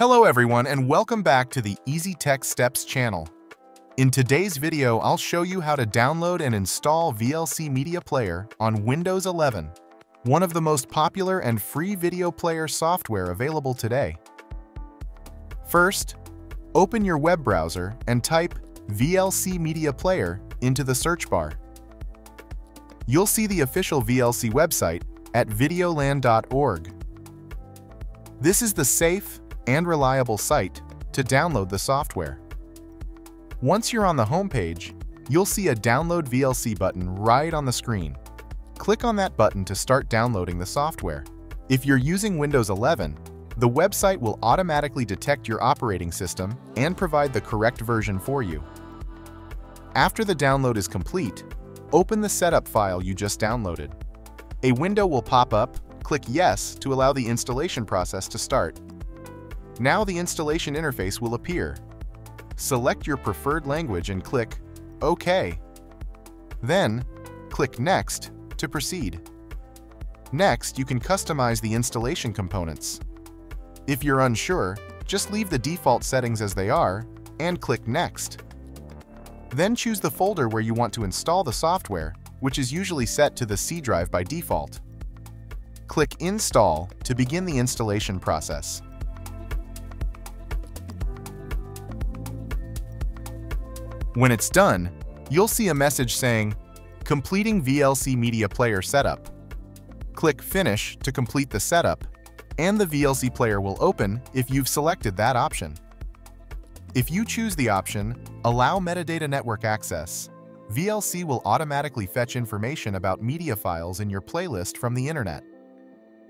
Hello everyone and welcome back to the Easy Tech Steps channel. In today's video, I'll show you how to download and install VLC Media Player on Windows 11, one of the most popular and free video player software available today. First, open your web browser and type VLC Media Player into the search bar. You'll see the official VLC website at videoland.org. This is the safe and reliable site to download the software. Once you're on the home page, you'll see a Download VLC button right on the screen. Click on that button to start downloading the software. If you're using Windows 11, the website will automatically detect your operating system and provide the correct version for you. After the download is complete, open the setup file you just downloaded. A window will pop up. Click Yes to allow the installation process to start. Now the installation interface will appear. Select your preferred language and click OK. Then, click Next to proceed. Next, you can customize the installation components. If you're unsure, just leave the default settings as they are and click Next. Then choose the folder where you want to install the software, which is usually set to the C drive by default. Click Install to begin the installation process. When it's done, you'll see a message saying, "Completing VLC Media Player Setup." Click Finish to complete the setup, and the VLC player will open if you've selected that option. If you choose the option, Allow Metadata Network Access, VLC will automatically fetch information about media files in your playlist from the internet.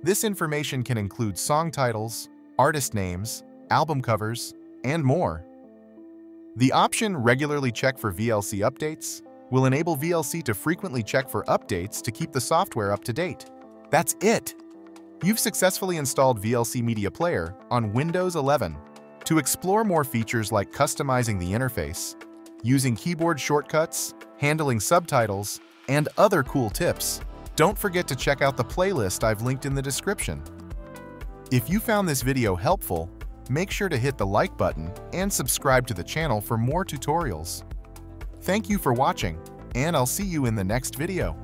This information can include song titles, artist names, album covers, and more. The option Regularly Check for VLC Updates will enable VLC to frequently check for updates to keep the software up to date. That's it! You've successfully installed VLC Media Player on Windows 11. To explore more features like customizing the interface, using keyboard shortcuts, handling subtitles, and other cool tips, don't forget to check out the playlist I've linked in the description. If you found this video helpful, make sure to hit the like button and subscribe to the channel for more tutorials. Thank you for watching, and I'll see you in the next video.